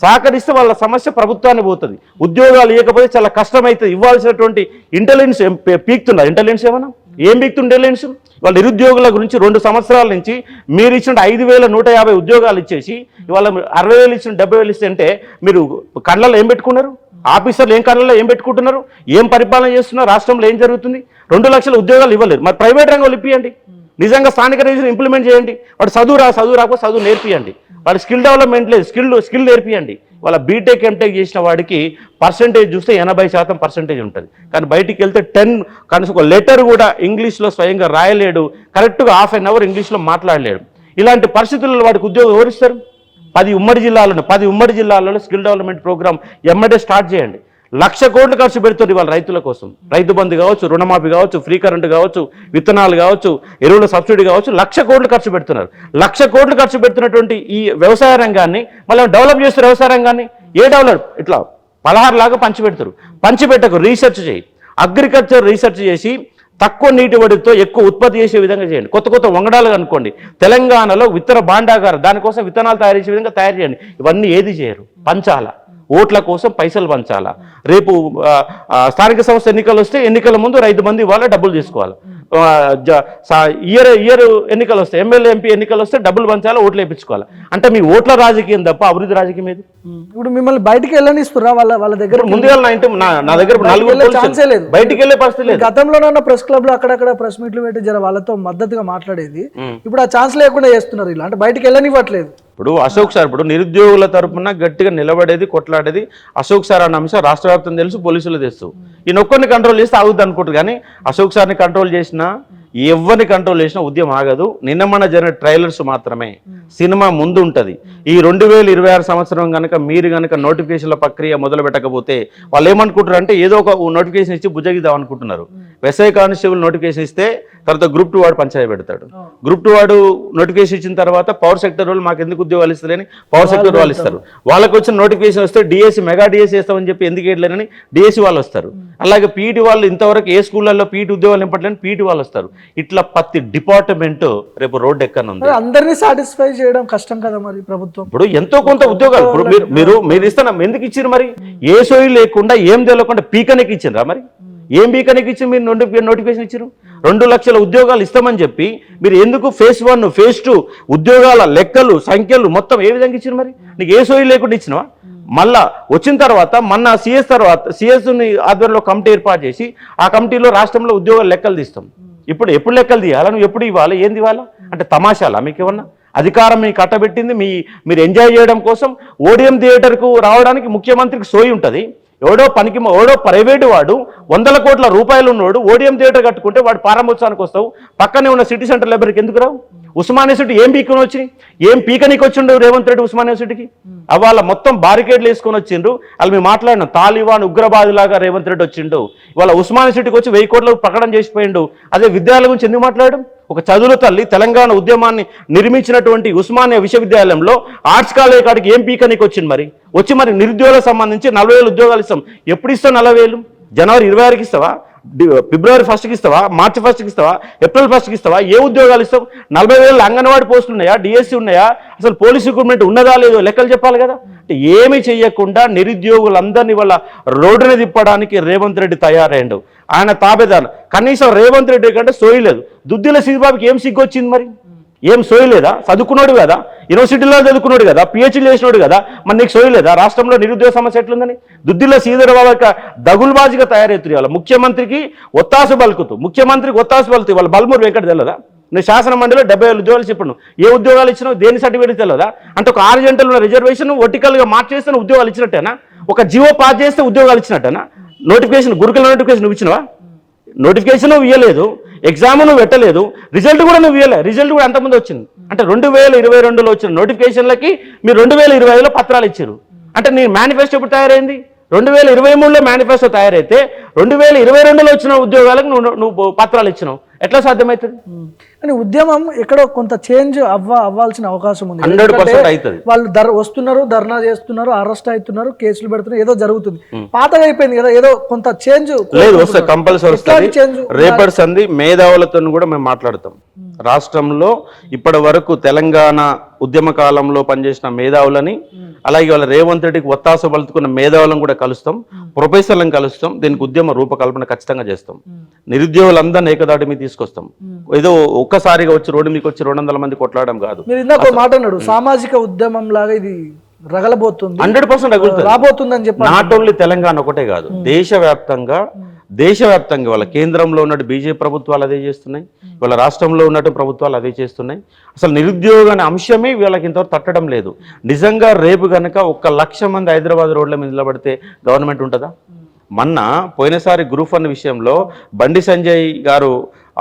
సహకరిస్తే వాళ్ళ సమస్య ప్రభుత్వాన్ని పోతుంది. ఉద్యోగాలు ఇవ్వకపోతే చాలా కష్టమవుతుంది. ఇవ్వాల్సినటువంటి ఇంటెలిజెన్స్ ఇంటెలిజెన్స్ ఏం పీక్తుంది ఇంటెలిజెన్స్? వాళ్ళ నిరుద్యోగుల గురించి 2 సంవత్సరాల నుంచి మీరు ఇచ్చిన 5,150 ఉద్యోగాలు ఇచ్చేసి ఇవాళ 60,000 ఇచ్చిన 70,000 ఇస్తే అంటే మీరు కళ్ళల్లో ఏం పెట్టుకున్నారు? ఆఫీసర్లు ఏం కళ్ళల్లో ఏం పెట్టుకుంటున్నారు? ఏం పరిపాలన చేస్తున్నారు? రాష్ట్రంలో ఏం జరుగుతుంది? 2 లక్షల ఉద్యోగాలు ఇవ్వలేరు. మరి ప్రైవేట్ రంగంలో ఇప్పియండి, నిజంగా స్థానిక రిజర్వేషన్ ఇంప్లిమెంట్ చేయండి. వాడు చదువు రాకపోతే చదువు నేర్పియండి. వాడు స్కిల్ డెవలప్మెంట్ లేదు, స్కిల్ నేర్పియండి. వాళ్ళ బీటెక్ ఎంటెక్ చేసిన వాడికి పర్సంటేజ్ చూస్తే 80% పర్సంటేజ్ ఉంటుంది. కానీ బయటికి వెళ్తే 10 కనీసం ఒక లెటర్ కూడా ఇంగ్లీష్లో స్వయంగా రాయలేడు, కరెక్ట్గా ½ అన్ అవర్ ఇంగ్లీష్లో మాట్లాడలేడు. ఇలాంటి పరిస్థితుల్లో వాడికి ఉద్యోగం ఎవరిస్తారు? 10 ఉమ్మడి జిల్లాలలో స్కిల్ డెవలప్మెంట్ ప్రోగ్రామ్ ఎమ్మడే స్టార్ట్ చేయండి. 1,00,000 కోట్లు ఖర్చు పెడుతుంది వాళ్ళ రైతుల కోసం. రైతు బంధు కావచ్చు, రుణమాఫీ కావచ్చు, ఫ్రీ కరెంటు కావచ్చు, విత్తనాలు కావచ్చు, ఎరువుల సబ్సిడీ కావచ్చు, 1,00,000 కోట్లు ఖర్చు పెడుతున్నారు. 1,00,000 కోట్లు ఖర్చు పెడుతున్నటువంటి ఈ వ్యవసాయ రంగాన్ని మళ్ళీ డెవలప్ చేస్తారు. వ్యవసాయ రంగాన్ని డెవలప్ ఇట్లా పలహారులాగా పంచిపెట్టకు, రీసెర్చ్ చేయి, అగ్రికల్చర్ రీసెర్చ్ చేసి తక్కువ నీటి వడితో ఎక్కువ ఉత్పత్తి చేసే విధంగా చేయండి. కొత్త వంగడాలు అనుకోండి. తెలంగాణలో విత్తన భాండాగారం, దానికోసం విత్తనాలు తయారు చేసే విధంగా తయారు చేయండి. ఇవన్నీ ఏది చేయరు, పంచాలా, ఓట్ల కోసం పైసలు పంచాలా. రేపు స్థానిక సంస్థ ఎన్నికలు వస్తే ఎన్నికల ముందు రైతు బంధు ఇవ్వాలి, డబ్బులు తీసుకోవాలి. ఇయర్ ఎన్నికలు వస్తాయి, ఎమ్మెల్యే ఎంపీ ఎన్నికలు వస్తే డబ్బులు పంచాలి, ఓట్లు వేయించుకోవాలి. అంటే మీ ఓట్ల రాజకీయం తప్ప అభివృద్ధి రాజకీయం ఏది? ఇప్పుడు మిమ్మల్ని బయటికి వెళ్ళనిస్తురా వాళ్ళ దగ్గర? ముందుగా నా దగ్గర బయటికి వెళ్ళే పరిస్థితి లేదు. గతంలో ప్రెస్ క్లబ్ లో అక్కడక్కడ ప్రెస్ మీట్లు పెట్టి జర వాళ్ళతో మద్దతుగా మాట్లాడేది. ఇప్పుడు ఆ ఛాన్స్ లేకుండా చేస్తున్నారు ఇలా, అంటే బయటికి వెళ్ళనివ్వట్లేదు. ఇప్పుడు అశోక్ సార్, ఇప్పుడు నిరుద్యోగుల తరపున గట్టిగా నిలబడేది, కొట్లాడేది అశోక్ సార్ అన్న అంశం రాష్ట్ర వ్యాప్తం తెలుసు, పోలీసులు తెలుసు. ఈయన ఒక్కరిని కంట్రోల్ చేస్తే ఆగుద్ది అనుకుంటారు. కానీ అశోక్ సార్ని కంట్రోల్ చేసినా, ఎవరిని కంట్రోల్ చేసినా ఉద్యమం ఆగదు. నిన్న మన జరిగిన ట్రైలర్స్ మాత్రమే, సినిమా ముందు ఉంటుంది. ఈ 2026 సంవత్సరం కనుక మీరు కనుక నోటిఫికేషన్ల ప్రక్రియ మొదలు పెట్టకపోతే వాళ్ళు ఏమనుకుంటారు అంటే ఏదో ఒక నోటిఫికేషన్ ఇచ్చి బుజ్జగిద్దాం అనుకుంటున్నారు. ఎస్ఐ కానిస్టేబుల్ నోటిఫికేషన్ ఇస్తే తర్వాత గ్రూప్ 2 వాడు పంచాయతీ పెడతాడు. గ్రూప్ 2 వాడు నోటిఫికేషన్ ఇచ్చిన తర్వాత పవర్ సెక్టర్ వాళ్ళు మాకు ఎందుకు ఉద్యోగాలు ఇస్తారని పవర్ సెక్టర్ వాళ్ళు ఇస్తారు. వాళ్ళకి వచ్చిన నోటిఫికేషన్ వస్తే డిఎస్సి మెగా డిఎస్సి వేస్తామని చెప్పి ఎందుకు వేయట్లేనని డిఎస్సి వాళ్ళు వస్తారు. అలాగే పీఈటీ వాళ్ళు ఇంతవరకు ఏ స్కూళ్ళల్లో పీఈటీ ఉద్యోగాలు నింపట్లేని పీఈటీ వాళ్ళు వస్తారు. ఇట్లా ప్రతి డిపార్ట్మెంట్ రేపు రోడ్డు ఎక్కనుంది. అందరినీ సాటిస్ఫై చేయడం కష్టం కదా మరి ప్రభుత్వం. ఇప్పుడు ఎంతో కొంత ఉద్యోగాలు ఇప్పుడు మీరు ఇస్తాను ఎందుకు ఇచ్చారు మరి? ఏ సోయి లేకుండా ఏం తెలియకుండా పీకనికి ఇచ్చిండ్రా మరి? ఏం పీకనికి ఇచ్చి మీరు నోటిఫికేషన్ ఇచ్చారు? 2 లక్షల ఉద్యోగాలు ఇస్తామని చెప్పి మీరు ఎందుకు ఫేజ్ 1 ఫేజ్ 2 ఉద్యోగాల లెక్కలు సంఖ్యలు మొత్తం ఏ విధంగా ఇచ్చారు మరి? నీకు ఏ సోయి లేకుండా ఇచ్చినవా? మళ్ళా వచ్చిన తర్వాత మొన్న సిఎస్ ఆధ్వర్యంలో కమిటీ ఏర్పాటు చేసి ఆ కమిటీలో రాష్ట్రంలో ఉద్యోగాల లెక్కలు తీస్తాం. ఎప్పుడు లెక్కలు తీయాలా? నువ్వు ఎప్పుడు ఇవ్వాలి? ఏంది ఇవ్వాలా? అంటే తమాషాలా మీకు ఏమన్నా? అధికారం మీకు కట్టబెట్టింది మీరు ఎంజాయ్ చేయడం కోసం. ఓడిఎం థియేటర్కు రావడానికి ముఖ్యమంత్రికి సోయి ఉంటుంది. ఎవడో ప్రైవేటు వాడు 100 కోట్ల రూపాయలు ఉన్నవాడు ఓడిఎం థియేటర్ కట్టుకుంటే వాడు ప్రారంభోత్సవానికి వస్తావు. పక్కనే ఉన్న సిటీ సెంటర్ లైబ్రరీకి ఎందుకు రావు? ఉస్మానియా సిటీ ఏం పీకని వచ్చి ఏం పీకనీకి వచ్చిండు రేవంత్ రెడ్డి ఉస్మానియా సిటీకి? వాళ్ళ మొత్తం బారికేడ్లు వేసుకొని వచ్చిండ్రు. వాళ్ళు మేము మాట్లాడినాం, తాలిబాన్ ఉగ్రవాది లాగా రేవంత్ రెడ్డి వచ్చిండు. ఇవాళ ఉస్మానియా సిటీకి వచ్చి 1000 కోట్ల ప్రకటన చేసిపోయిండు. అదే విద్యాలయం గురించి ఎందుకు మాట్లాడడం? ఒక చదువుల తల్లి తెలంగాణ ఉద్యమాన్ని నిర్మించినటువంటి ఉస్మానియా విశ్వవిద్యాలయంలో ఆర్ట్స్ కాలేజ్ కాడికి ఏం పీకనీకి వచ్చింది మరి? వచ్చి మరి నిరుద్యోగులకు సంబంధించి 40,000 ఉద్యోగాలు ఇస్తాం. ఎప్పుడు ఇస్తావు 40,000? జనవరి 26కి ఇస్తావా? ఫిబ్రవరి 1కి ఇస్తావా? మార్చి 1కి ఇస్తావా? ఏప్రిల్ 1కి ఇస్తావా? ఏ ఉద్యోగాలు ఇస్తావు? 40,000 అంగన్వాడీ పోస్టులు ఉన్నాయా? డిఎస్సి ఉన్నాయా? అసలు పోలీస్ రిక్రూట్మెంట్ ఉన్నదా లేదో లెక్కలు చెప్పాలి కదా. అంటే ఏమీ చెయ్యకుండా నిరుద్యోగులందరినీ వాళ్ళ రోడ్డుని తిప్పడానికి రేవంత్ రెడ్డి తయారైండు. ఆయన తాబేదారు. కనీసం రేవంత్ రెడ్డి కంటే సోయలేదు. దుద్దిల శ్రీబాబుకి ఏం సిగ్గు వచ్చింది మరి? ఏం సోయలేదా? చదువుకున్నాడు కదా, యూనివర్సిటీలో చదువుకున్నాడు కదా, పిహెచ్డీ చేసినాడు కదా, మరి నీకు సోయలేదా రాష్ట్రంలో నిరుద్యోగ సమస్య ఎట్లుందని? దుద్దిల్ల శ్రీధర్ బాబు దగులుబాజీగా తయారవుతుంది. వాళ్ళ ముఖ్యమంత్రికి ఒత్తాసు పలుకుతూ వాళ్ళ బల్మూరు వెంకట తెలదా? నేను శాసన మండలిలో 70,000 ఉద్యోగాలు చెప్పాను. ఏ ఉద్యోగాలు ఇచ్చినావు? దేని సర్టిఫికేట్ తెలియదా? అంటే ఒక 6 గంటలు ఉన్న రిజర్వేషన్ వర్టికల్గా మార్చేస్తే ఉద్యోగాలు ఇచ్చినట్టేనా? ఒక జియో పాస్ చేస్తే ఉద్యోగాలు ఇచ్చినట్టేనా? నోటిఫికేషన్ గురుకుల నోటిఫికేషన్ నువ్వు ఇచ్చినవా? నోటిఫికేషన్ నువ్వు ఇవ్వలేదు, ఎగ్జామ్ నువ్వు పెట్టలేదు, రిజల్ట్ కూడా నువ్వు ఇవ్వలేదు. రిజల్ట్ కూడా ఎంతమంది వచ్చింది అంటే 2022లో వచ్చిన నోటిఫికేషన్లకి మీరు 2025లో పత్రాలు ఇచ్చారు. అంటే నీ మేనిఫెస్టో ఎప్పుడు తయారైంది? 2023లో మేనిఫెస్టో తయారైతే 2022లో వచ్చిన ఉద్యోగాలకు నువ్వు పత్రాలు ఇచ్చినావు. ఎట్లా సాధ్యమవుతుంది? కానీ ఉద్యమం ఎక్కడో కొంత చేంజ్ అవ్వాల్సిన అవకాశం ఉంది. 100% అవుతుంది. వాళ్ళు వస్తున్నారు, ధర్నా చేస్తున్నారు, అరెస్ట్ అవుతున్నారు, కేసులు పెడుతున్నారు, ఏదో జరుగుతుంది. పాతగా అయిపోయింది కదా, ఏదో కొంత చేంజ్ లేదు. వస్తే కంపల్సరీ వస్తుంది. రేపటి సంధి మేధావులతో కూడా మేము మాట్లాడతాం. రాష్ట్రంలో ఇప్పటి వరకు తెలంగాణ ఉద్యమ కాలంలో పనిచేసిన మేధావులని, అలాగే వాళ్ళ రేవంత్ రెడ్డికి ఒత్తాస పలుకున్న మేధావులను కూడా కలుస్తాం, ప్రొఫెసర్లను కలుస్తాం. దీనికి ఉద్యమ రూపకల్పన ఖచ్చితంగా చేస్తాం. నిరుద్యోగులందరినీ ఏకదాటి మీద తీసుకొస్తాం. ఏదో ఒక్కసారిగా వచ్చి రోడ్డు మీకు వచ్చి 200 మంది కొట్లాడడం కాదు. మీరు ఇందాక మాట అన్నాడు, సామాజిక ఉద్యమం లాగా ఇది రగలబోతుంది, 100% రగులుతుంది, రాబోతుందని చెప్పి. నాట్ ఓన్లీ తెలంగాణ ఒకటే కాదు, దేశవ్యాప్తంగా వాళ్ళ కేంద్రంలో ఉన్నట్టు బీజేపీ ప్రభుత్వాలు అదే చేస్తున్నాయి, వాళ్ళ రాష్ట్రంలో ఉన్నట్టు ప్రభుత్వాలు అదే చేస్తున్నాయి. అసలు నిరుద్యోగ అనే అంశమే వీళ్ళకి ఇంతవరకు తట్టడం లేదు. నిజంగా రేపు కనుక 1,00,000 మంది హైదరాబాద్ రోడ్ల మీద నిలబడితే గవర్నమెంట్ ఉంటుందా? మొన్న పోయినసారి గ్రూప్ 1 విషయంలో బండి సంజయ్ గారు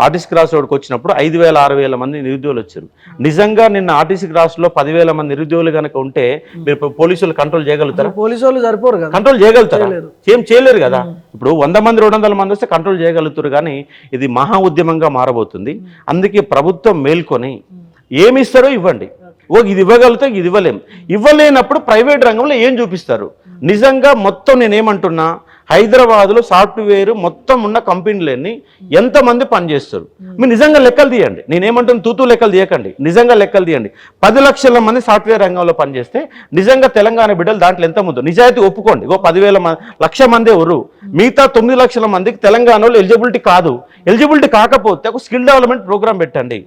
ఆర్టీసీ క్రాస్ రోడ్కి వచ్చినప్పుడు 5,000-6,000 మంది నిరుద్యోగులు వచ్చారు. నిజంగా నిన్న ఆర్టీసీ క్రాస్ లో 10,000 మంది నిరుద్యోగులు కనుక ఉంటే మీరు పోలీసులు కంట్రోల్ చేయగలుగుతారా? పోలీసులు సరిపోరు కదా, కంట్రోల్ చేయగలుగుతారా? ఏం చేయలేరు కదా. ఇప్పుడు 100 మంది 200 మంది వస్తే కంట్రోల్ చేయగలుగుతారు, కానీ ఇది మహా ఉద్యమంగా మారబోతుంది. అందుకే ప్రభుత్వం మేల్కొని ఏమి ఇస్తారో ఇవ్వండి. ఇది ఇవ్వగలిగితే ఇది ఇవ్వలేనప్పుడు ప్రైవేట్ రంగంలో ఏం చూపిస్తారు? నిజంగా మొత్తం నేనేమంటున్నా, హైదరాబాద్లో సాఫ్ట్వేర్ మొత్తం ఉన్న కంపెనీలన్నీ ఎంతమంది పనిచేస్తారు మీరు నిజంగా లెక్కలు తీయండి. నేనేమంటున్నా తూతూ లెక్కలు తీయకండి, నిజంగా లెక్కలు తీయండి. 10 లక్షల మంది సాఫ్ట్వేర్ రంగంలో పనిచేస్తే నిజంగా తెలంగాణ బిడ్డలు దాంట్లో ఎంత ముందు నిజాయితీ ఒప్పుకోండి. 10,000 మందే ఎవరు, మిగతా 9 లక్షల మందికి తెలంగాణలో ఎలిజిబిలిటీ కాదు. ఎలిజిబిలిటీ కాకపోతే ఒక స్కిల్ డెవలప్మెంట్ ప్రోగ్రామ్ పెట్టండి.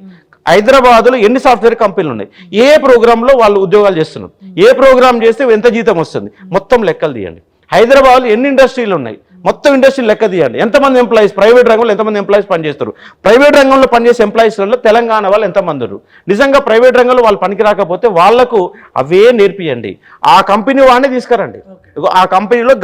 హైదరాబాద్లో ఎన్ని సాఫ్ట్వేర్ కంపెనీలు ఉన్నాయి, ఏ ప్రోగ్రాంలో వాళ్ళు ఉద్యోగాలు చేస్తున్నారు, ఏ ప్రోగ్రామ్ చేస్తే ఎంత జీతం వస్తుంది, మొత్తం లెక్కలు తీయండి. హైదరాబాద్లో ఎన్ని ఇండస్ట్రీలు ఉన్నాయి, మొత్తం ఇండస్ట్రీలు లెక్క తీయండి. ఎంతమంది ఎంప్లాయీస్ ప్రైవేట్ రంగంలో ఎంతమంది ఎంప్లాయీస్ పనిచేస్తారు, ప్రైవేట్ రంగంలో పనిచేసే ఎంప్లాయీస్లలో తెలంగాణ వాళ్ళు ఎంతమంది ఉన్నారు. నిజంగా ప్రైవేట్ రంగంలో వాళ్ళు పనికి రాకపోతే వాళ్లకు అవే నేర్పియండి. ఆ కంపెనీ వాడిని తీసుకురండి. ఆ కంపెనీలో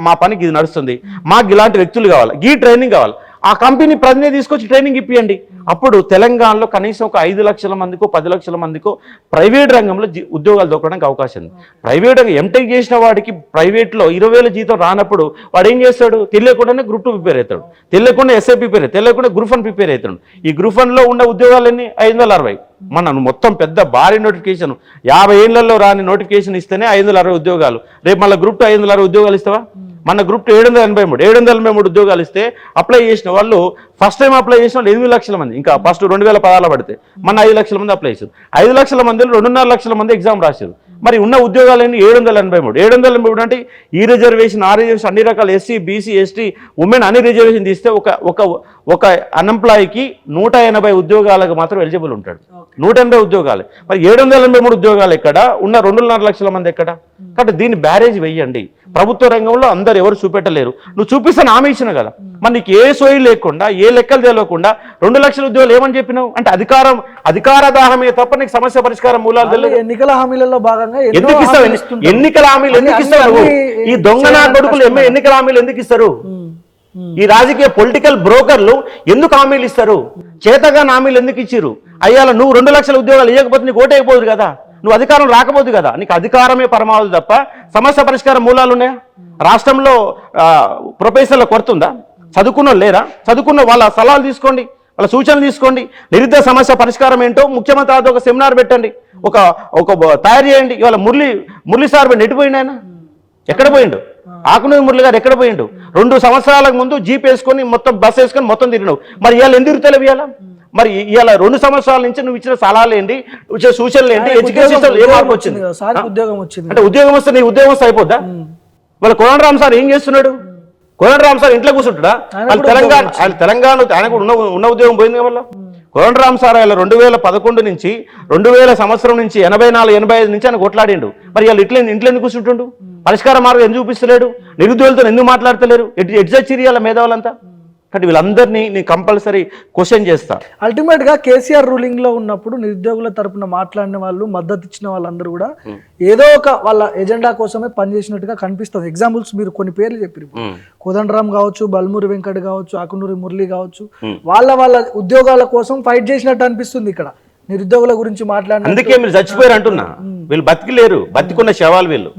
మా పనికి ఇది నడుస్తుంది, మాకు ఇలాంటి వ్యక్తులు కావాలి, ఈ ట్రైనింగ్ కావాలి. ఆ కంపెనీ ప్రతినిధి తీసుకొచ్చి ట్రైనింగ్ ఇప్పియండి. అప్పుడు తెలంగాణలో కనీసం ఒక 5 లక్షల మందికో 10 లక్షల మందికో ప్రైవేట్ రంగంలో ఉద్యోగాలు దొరకడానికి అవకాశం ఉంది. ప్రైవేట్ ఎంటెక్ చేసిన వాడికి ప్రైవేట్లో 20,000 జీతం రానప్పుడు వాడు ఏం చేస్తాడు? తెలియకుండానే గ్రూప్ 2 ప్రిపేర్ అవుతాడు, తెలియకుండా ఎస్ఐ ప్రిపేర్ అవుతాడు, తెలియకుండా గ్రూప్ 1 ప్రిపేర్ అవుతాడు. ఈ గ్రూప్ 1లో ఉన్న ఉద్యోగాలన్నీ 560. మన మొత్తం పెద్ద భారీ నోటిఫికేషన్ 50 ఏళ్లలో రాని నోటిఫికేషన్ ఇస్తేనే 560 ఉద్యోగాలు. రేపు మళ్ళీ గ్రూప్ 2 560 ఉద్యోగాలు ఇస్తావా? మన గ్రూప్ 2 783 ఉద్యోగాలు ఇస్తే అప్లై చేసిన వాళ్ళు ఫస్ట్ టైం అప్లై చేసిన వాళ్ళు 8 లక్షల మంది. ఇంకా ఫస్ట్ 2016 పడితే మన 5 లక్షల మంది అప్లై చేశారు. 5 లక్షల మందిలో 2.5 లక్షల మంది ఎగ్జామ్ రాశారు. మరి ఉన్న ఉద్యోగాలన్నీ 783 అంటే ఈ రిజర్వేషన్ ఆ రిజర్వేషన్ అన్ని రకాల ఎస్సీ బీసీ ఎస్టీ ఉమెన్ అన్ని రిజర్వేషన్ తీస్తే ఒక అన్ఎంప్లాయీకి 180 ఉద్యోగాలకు మాత్రం ఎలిజిబుల్ ఉంటాడు. 180 ఉద్యోగాలు. మరి 783 ఉద్యోగాలు ఎక్కడ? ఉన్న 2.5 లక్షల మంది ఎక్కడ? కాబట్టి దీన్ని బ్యారేజ్ వెయ్యండి. ప్రభుత్వ రంగంలో అందరు ఎవరు చూపెట్టలేరు. నువ్వు చూపిస్తాను హామీ ఇచ్చిన కదా, మరి నీకు ఏ సోయి లేకుండా ఏ లెక్కలు తెలియకుండా 2 లక్షల ఉద్యోగాలు ఏమని చెప్పినావు అంటే అధికార దాహమే తప్ప నీకు సమస్య పరిష్కారం మూలాలు తెలియదు. ఎన్నికల హామీలలో భాగంగా ఎందుకు ఇస్తావు? ఎన్నికల హామీలు ఎందుకు ఇస్తారు? ఈ దొంగనా కొడుకులు ఎన్నికల హామీలు ఎందుకు ఇస్తారు? ఈ రాజకీయ పొలిటికల్ బ్రోకర్లు ఎందుకు హామీలు ఇస్తారు? చేతగా హామీలు ఎందుకు ఇచ్చిరు? అయ్యాల నువ్వు 2 లక్షల ఉద్యోగాలు ఇవ్వకపోతే నీకు ఓటైపోదు కదా, నువ్వు అధికారం రాకపోదు కదా. నీకు అధికారమే పరమావధి తప్ప సమస్య పరిష్కార మూలాలు ఉన్నాయా? రాష్ట్రంలో ప్రొఫెసర్ల కొరత ఉందా? చదువుకున్న లేరా? చదువుకున్న వాళ్ళ సలహాలు తీసుకోండి, వాళ్ళ సూచనలు తీసుకోండి. నిరుద్యోగ సమస్య పరిష్కారం ఏంటో ముఖ్యమంత్రి ఒక సెమినార్ పెట్టండి, ఒక తయారు చేయండి. ఇవాళ మురళి సార్ ఎటుపోయిండు? ఆయన ఎక్కడ పోయిండు? ఆకునూరి మురళి గారు ఎక్కడ పోయిండు? 2 సంవత్సరాలకు ముందు జీప్ వేసుకొని మొత్తం బస్ వేసుకొని మొత్తం తిరిగినావు. మరి ఇవాళ ఎందుకు తెలియాలా? మరి ఇవాళ 2 సంవత్సరాల నుంచి నువ్వు ఇచ్చిన సలహాలు ఏంటి, ఇచ్చిన సూచనలు ఏంటి? ఎడ్యుకేషన్ ఏ మార్పు వచ్చింది? అంటే ఉద్యోగం వస్తే నీ ఉద్యోగం వస్తే అయిపోద్దా? వాళ్ళ కోదండరామ్ సార్ ఏం చేస్తున్నాడు? కోదండరామ్ సార్ ఇంట్లో కూర్చుంటాడా? తెలంగాణ ఆయనకు ఉన్న ఉద్యోగం పోయింది వల్ల. కోదండరామ్ సార్ ఆయన 2011 నుంచి 2000 సంవత్సరం నుంచి 84, 85 నుంచి ఆయన కొట్లాడిండు. మరి వాళ్ళు ఇంట్లో ఎందుకు కూర్చుంటుండు? పరిష్కార మార్గం ఎందుకు చూపిస్తలేడు? నిరుద్యోగులతో ఎందుకు మాట్లాడతలేరు? ఎటు చచ్చిరి వాళ్ళ మేధావులంతా. కాబట్టి వీళ్ళందరినీ నేను కంపల్సరీ క్వశ్చన్ చేస్తా. అల్టిమేట్ గా కేసీఆర్ రూలింగ్ లో ఉన్నప్పుడు నిరుద్యోగుల తరపున మాట్లాడిన వాళ్ళు, మద్దతు ఇచ్చిన వాళ్ళందరూ కూడా ఏదో ఒక వాళ్ళ ఎజెండా కోసమే పనిచేసినట్టుగా కనిపిస్తుంది. ఎగ్జాంపుల్స్ మీరు కొన్ని పేర్లు చెప్పారు. కోదండరామ్ కావచ్చు, బల్మూరి వెంకట్ కావచ్చు, ఆకునూరి మురళి కావచ్చు, వాళ్ళ ఉద్యోగాల కోసం ఫైట్ చేసినట్టు అనిపిస్తుంది ఇక్కడ నిరుద్యోగుల గురించి మాట్లాడిన. అందుకే మీరు చచ్చిపోయారు అంటున్నా. వీళ్ళు బతికిలేరు, బతికున్న శవాలు వీళ్ళు.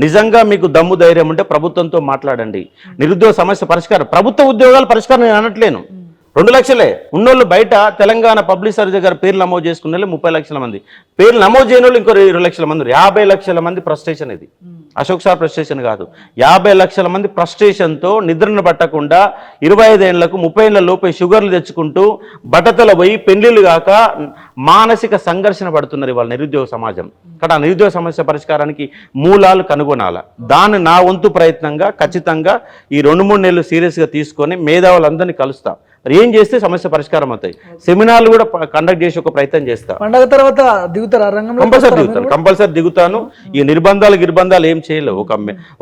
నిజంగా మీకు దమ్ము ధైర్యం ఉంటే ప్రభుత్వంతో మాట్లాడండి. నిరుద్యోగ సమస్య పరిష్కారం, ప్రభుత్వ ఉద్యోగాల పరిష్కారం నేను అనట్లేను. 2 లక్షలే ఉన్నోళ్ళు బయట తెలంగాణ పబ్లిక్ సర్వీస్ దగ్గర పేర్లు నమోదు చేసుకున్న వాళ్ళు 30 లక్షల మంది, పేర్లు నమోదు చేయని వాళ్ళు ఇంకో 20 లక్షల మంది, 50 లక్షల మంది ఫ్రస్ట్రేషన్. ఇది అశోక్ సార్ ఫ్రస్ట్రేషన్ కాదు, 50 లక్షల మంది ఫ్రస్ట్రేషన్తో నిద్రను పట్టకుండా 25 ఏళ్లకు 30 ఏళ్ల లోపే షుగర్లు తెచ్చుకుంటూ బట్టతల పోయి పెళ్లిళ్ళు కాక మానసిక సంఘర్షణ పడుతున్నారు ఇవాళ నిరుద్యోగ సమాజం. కాబట్టి ఆ నిరుద్యోగ సమస్య పరిష్కారానికి మూలాలు కనుగొనాల. దాన్ని నా వంతు ప్రయత్నంగా ఖచ్చితంగా ఈ 2-3 నెలలు సీరియస్గా తీసుకొని మేధావులందరినీ కలుస్తా. మరి ఏం చేస్తే సమస్య పరిష్కారం అవుతాయి. సెమినార్లు కూడా కండక్ట్ చేసి ఒక ప్రయత్నం చేస్తా. పండగ తర్వాత దిగుతారా రంగంలో? కంపల్సరీ దిగుతాను. ఈ నిర్బంధాలు ఏం చేయలేవు.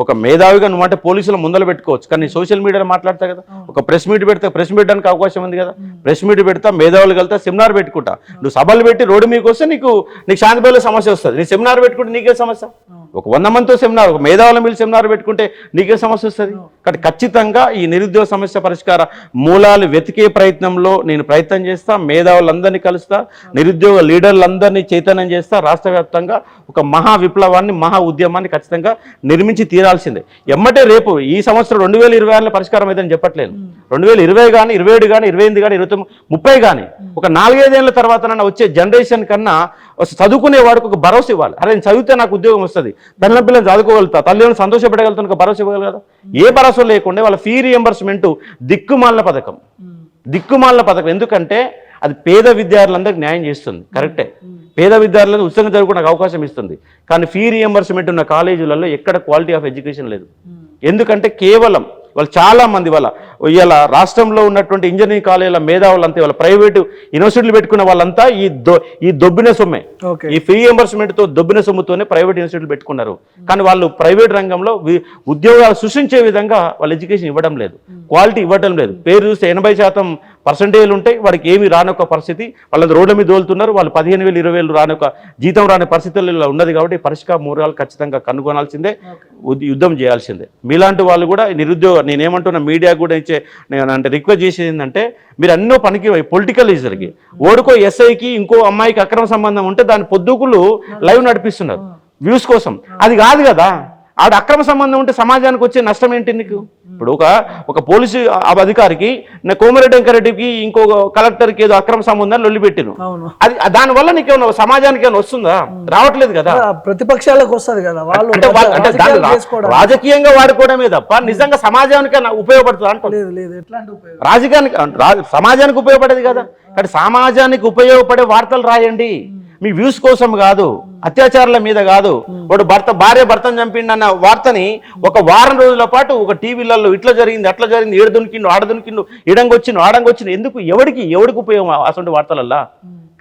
ఒక మేధావిగా నువ్వు అంటే పోలీసులు ముందర పెట్టుకోవచ్చు, కానీ సోషల్ మీడియాలో మాట్లాడతా కదా. ఒక ప్రెస్ మీట్ పెడితే ప్రెస్ మీట్ పెట్టడానికి అవకాశం ఉంది కదా. ప్రెస్ మీట్ పెడతా, మేధావులు వెళ్తా, సెమినార్ పెట్టుకుంటా. నువ్వు సభలు పెట్టి రోడ్డు మీకు వస్తే నీకు శాంతిబేల సమస్య వస్తుంది. నీ సెమినార్ పెట్టుకుంటే నీకే సమస్య. ఒక 100 మందితో సెమినార్, ఒక మేధావుల మీద సెమినార్ పెట్టుకుంటే నీకే సమస్య వస్తుంది. కాబట్టి ఖచ్చితంగా ఈ నిరుద్యోగ సమస్య పరిష్కార మూలాలు వెతికే ప్రయత్నంలో నేను ప్రయత్నం చేస్తా. మేధావులందరినీ కలుస్తా, నిరుద్యోగ లీడర్లందరినీ చైతన్యం చేస్తా. రాష్ట్ర వ్యాప్తంగా ఒక మహా విప్లవాన్ని, మహా ఉద్యమాన్ని ఖచ్చితంగా నిర్మించి తీరాల్సిందే. ఎమ్మటే రేపు ఈ సంవత్సరం 2026లో పరిష్కారం అయితేని చెప్పట్లేదు. 2020 కానీ 27 కానీ 28 కానీ 29 30 కానీ ఒక 4-5 ఏళ్ల తర్వాత వచ్చే జనరేషన్ కన్నా చదువుకునే వాడికి ఒక భరోసా ఇవ్వాలి. అరే నేను చదివితే నాకు ఉద్యోగం వస్తుంది, పిల్లలను చదువుకోగలుగుతా, తల్లిదండ్రులను సంతోషపెట్టగలుగుతాను, ఒక భరోసా ఇవ్వగలరు కదా. ఏ భరోసా లేకుండా వాళ్ళ ఫీ రియంబర్స్మెంట్ దిక్కుమాలిన పథకం. ఎందుకంటే అది పేద విద్యార్థులందరికీ న్యాయం చేస్తుంది, కరెక్టే. పేద విద్యార్థులను ఉచితంగా చదువుకోవడానికి అవకాశం ఇస్తుంది. కానీ ఫీ రియంబర్స్మెంట్ ఉన్న కాలేజీలలో ఎక్కడ క్వాలిటీ ఆఫ్ ఎడ్యుకేషన్ లేదు. ఎందుకంటే కేవలం వాళ్ళు చాలా మంది ఇవాళ రాష్ట్రంలో ఉన్నటువంటి ఇంజనీరింగ్ కాలేజీల మేధావులంతా వాళ్ళ ప్రైవేటు యూనివర్సిటీలు పెట్టుకున్న వాళ్ళంతా ఈ దొబ్బిన సొమ్మే, ఈ ఫీ రియంబర్స్మెంట్తో దొబ్బిన సొమ్ముతోనే ప్రైవేట్ యూనివర్సిటీలు పెట్టుకున్నారు. కానీ వాళ్ళు ప్రైవేట్ రంగంలో ఉద్యోగాలు సృష్టించే విధంగా వాళ్ళు ఎడ్యుకేషన్ ఇవ్వడం లేదు, క్వాలిటీ ఇవ్వడం లేదు. పేరు చూస్తే 80% పర్సంటేజ్లు ఉంటాయి, వాడికి ఏమి రానొక పరిస్థితి, వాళ్ళది రోడ్ల మీద దోలుతున్నారు, వాళ్ళు 15,000 20,000 రానొక జీతం రాని పరిస్థితుల్లో ఉన్నది. కాబట్టి పరిష్కార మూలాలు ఖచ్చితంగా కనుగొనాల్సిందే, యుద్ధం చేయాల్సిందే. మీలాంటి వాళ్ళు కూడా నేనేమంటున్నా మీడియా కూడా నేను అంటే రిక్వెస్ట్ చేసేది ఏంటంటే, మీరు అన్నో పనికి పొలిటికల్ లీజర్కి ఓడుకో ఎస్ఐకి ఇంకో అమ్మాయికి అక్రమ సంబంధం ఉంటే దాని పొద్దుకులు లైవ్ నడిపిస్తున్నారు వ్యూస్ కోసం. అది కాదు కదా, ఆడ అక్రమ సంబంధం ఉంటే సమాజానికి వచ్చే నష్టం ఏంటి నీకు? ఇప్పుడు ఒక పోలీసు అధికారికి కోమరెడ్డి వెంకరెడ్డికి ఇంకో కలెక్టర్కి ఏదో అక్రమ సంబంధాన్ని లొల్లి పెట్టిను, అది దానివల్ల నీకేమన్నా సమాజానికి ఏమైనా వస్తుందా? రావట్లేదు కదా. ప్రతిపక్షాలకు వస్తుంది కదా, వాళ్ళు అంటే రాజకీయంగా వాడుకోవడమే తప్ప నిజంగా సమాజానికి ఉపయోగపడుతుంది అంట. సమాజానికి ఉపయోగపడేది కదా. కానీ సమాజానికి ఉపయోగపడే వార్తలు రాయండి, మీ వ్యూస్ కోసం కాదు, అత్యాచారాల మీద కాదు. వాడు భార్య భర్తను చంపిండన్న వార్తని ఒక వారం రోజుల పాటు ఒక టీవీలలో ఇట్లా జరిగింది అట్లా జరిగింది, ఏడు దునికిండు ఆడ దునికిండు, ఆడంగొచ్చిండు, ఎందుకు ఎవడికి ఉపయోగం అసలు వార్తలల్లా?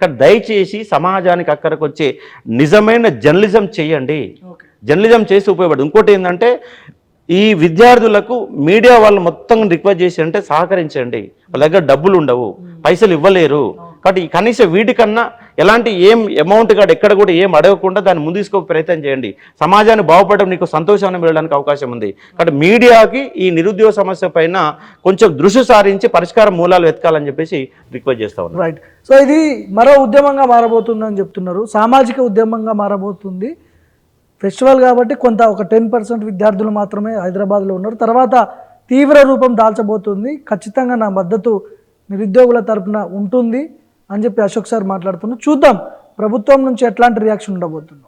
కానీ దయచేసి సమాజానికి అక్కడికి వచ్చే నిజమైన జర్నలిజం చేయండి, జర్నలిజం చేసి ఉపయోగపడు. ఇంకోటి ఏంటంటే, ఈ విద్యార్థులకు మీడియా వాళ్ళు మొత్తం రిక్వెస్ట్ చేసి అంటే సహకరించండి, వాళ్ళ దగ్గర డబ్బులు ఉండవు, పైసలు ఇవ్వలేరు. కాబట్టి కనీసం వీటికన్నా ఎలాంటి అమౌంట్ కాదు ఎక్కడ కూడా ఏం అడగకుండా దాన్ని ముందు తీసుకో ప్రయత్నం చేయండి. సమాజాన్ని బాగుపడడం నీకు సంతోషాన్ని వెళ్ళడానికి అవకాశం ఉంది. కాబట్టి మీడియాకి ఈ నిరుద్యోగ సమస్య పైన కొంచెం దృష్టి సారించి పరిష్కార మూలాలు వెతకాలని చెప్పేసి రిక్వెస్ట్ చేస్తా ఉన్నాను. రైట్. సో ఇది మరో ఉద్యమంగా మారబోతుందని చెప్తున్నారు, సామాజిక ఉద్యమంగా మారబోతుంది. ఫెస్టివల్ కాబట్టి ఒక 10% విద్యార్థులు మాత్రమే హైదరాబాద్లో ఉన్నారు, తర్వాత తీవ్ర రూపం దాల్చబోతుంది. ఖచ్చితంగా నా మద్దతు నిరుద్యోగుల తరపున ఉంటుంది అని చెప్పి అశోక్ సార్ మాట్లాడుతున్నారు. చూద్దాం ప్రభుత్వం నుంచి ఎట్లాంటి రియాక్షన్ ఉండబోతుందో.